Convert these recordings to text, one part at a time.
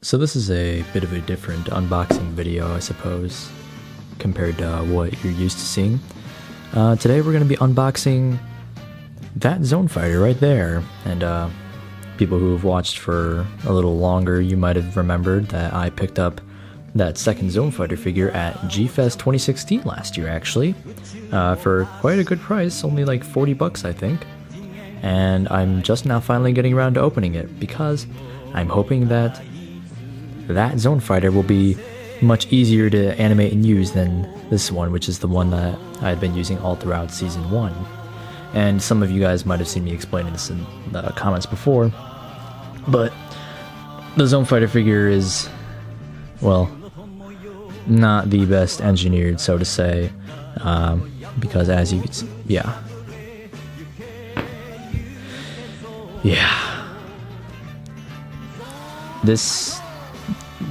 So this is a bit of a different unboxing video, I suppose, compared to what you're used to seeing. Today we're going to be unboxing that Zone Fighter right there, and people who have watched for a little longer, you might have remembered that I picked up that second Zone Fighter figure at G-Fest 2016 last year, actually, for quite a good price, only like 40 bucks I think. And I'm just now finally getting around to opening it because I'm hoping that that Zone Fighter will be much easier to animate and use than this one, which is the one that I had been using all throughout Season 1. And some of you guys might have seen me explaining this in the comments before, but the Zone Fighter figure is, well, not the best engineered, so to say, because as you can see, yeah.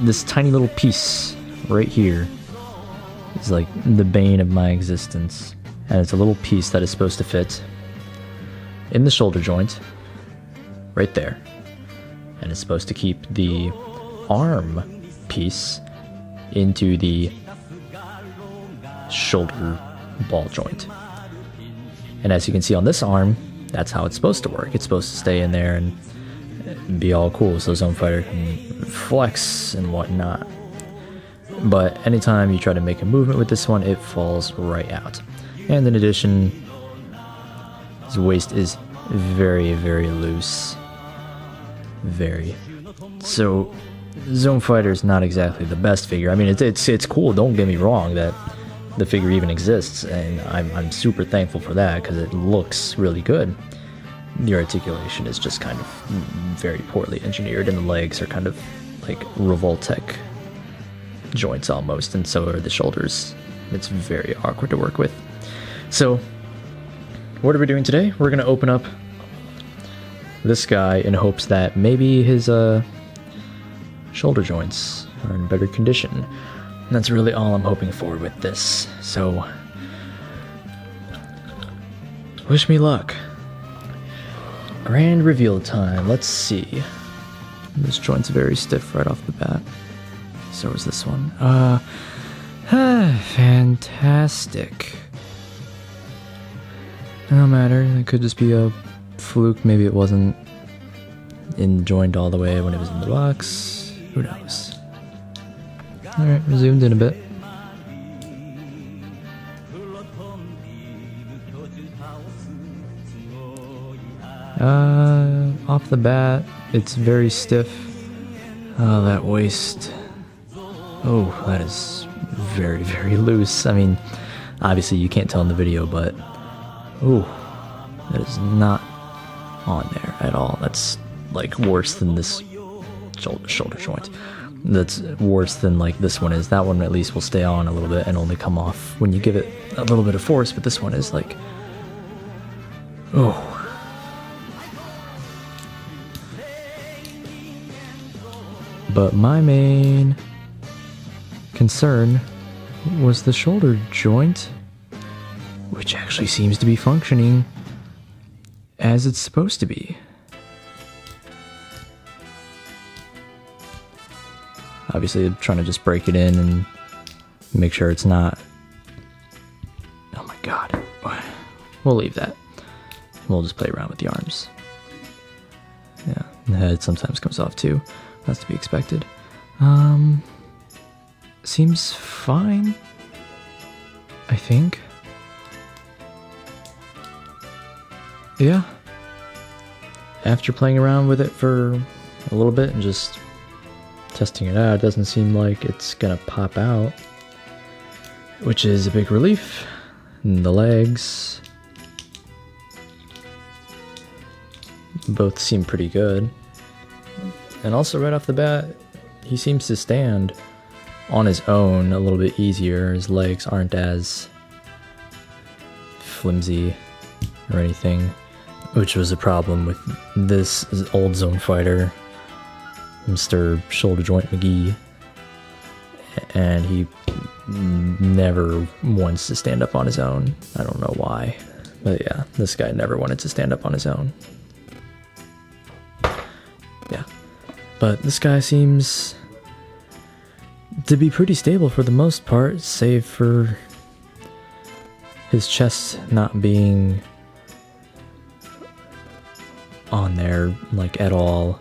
This tiny little piece right here is like the bane of my existence, and it's a little piece that is supposed to fit in the shoulder joint right there, and it's supposed to keep the arm piece into the shoulder ball joint. And as you can see on this arm, that's how it's supposed to work. It's supposed to stay in there and be all cool so Zone Fighter can flex and whatnot. But anytime you try to make a movement with this one, it falls right out. And in addition, his waist is very, very loose. Very. So Zone Fighter is not exactly the best figure. I mean, it's cool, don't get me wrong, that the figure even exists, and I'm super thankful for that because it looks really good. The articulation is just kind of very poorly engineered, and the legs are kind of like Revoltech joints almost, and so are the shoulders. It's very awkward to work with. So what are we doing today? We're going to open up this guy in hopes that maybe his shoulder joints are in better condition. And that's really all I'm hoping for with this. So wish me luck. Grand reveal time. Let's see. This joint's very stiff right off the bat. So is this one. Fantastic. No matter. It could just be a fluke. Maybe it wasn't joined all the way when it was in the box. Who knows? Alright, zoomed in a bit. Off the bat, it's very stiff. Oh, that waist. Oh, that is very, very loose. I mean, obviously you can't tell in the video, but oh, that is not on there at all. That's like worse than this shoulder joint. That's worse than like this one is. That one at least will stay on a little bit and only come off when you give it a little bit of force, but this one is like, oh. But my main concern was the shoulder joint, which actually seems to be functioning as it's supposed to be. Obviously, I'm trying to just break it in and make sure it's not. Oh my god. We'll leave that. We'll just play around with the arms. Yeah, the head sometimes comes off too. That's to be expected. Seems fine, I think. Yeah. After playing around with it for a little bit and just testing it out, it doesn't seem like it's gonna pop out, which is a big relief. And the legs both seem pretty good. And also right off the bat, he seems to stand on his own a little bit easier. His legs aren't as flimsy or anything, which was a problem with this old Zone Fighter, Mr. Shoulder Joint McGee. And he never wants to stand up on his own. I don't know why, but yeah, this guy never wanted to stand up on his own. Yeah. But this guy seems to be pretty stable for the most part, save for his chest not being on there like at all.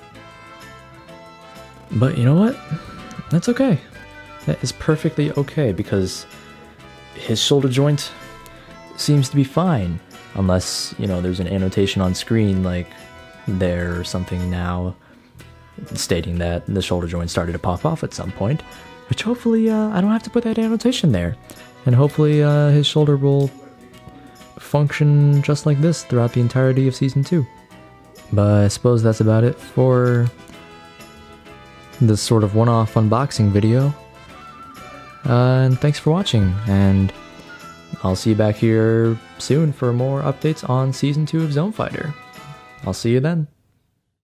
But you know what? That's okay. That is perfectly okay, because his shoulder joint seems to be fine, unless, you know, there's an annotation on screen like there or something now stating that the shoulder joint started to pop off at some point, which hopefully I don't have to put that annotation there, and hopefully his shoulder will function just like this throughout the entirety of Season 2. But I suppose that's about it for this sort of one-off unboxing video. And thanks for watching, and I'll see you back here soon for more updates on Season 2 of Zone Fighter. I'll see you then.